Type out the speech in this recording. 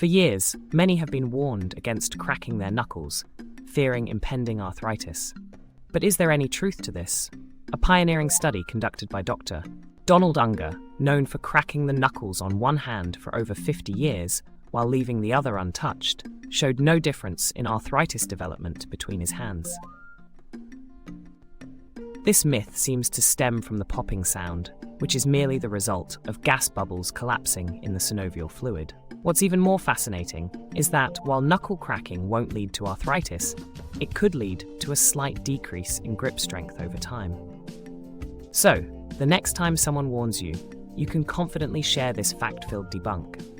For years, many have been warned against cracking their knuckles, fearing impending arthritis. But is there any truth to this? A pioneering study conducted by Dr. Donald Unger, known for cracking the knuckles on one hand for over 50 years while leaving the other untouched, showed no difference in arthritis development between his hands. This myth seems to stem from the popping sound, which is merely the result of gas bubbles collapsing in the synovial fluid. What's even more fascinating is that while knuckle cracking won't lead to arthritis, it could lead to a slight decrease in grip strength over time. So, the next time someone warns you, you can confidently share this fact-filled debunk.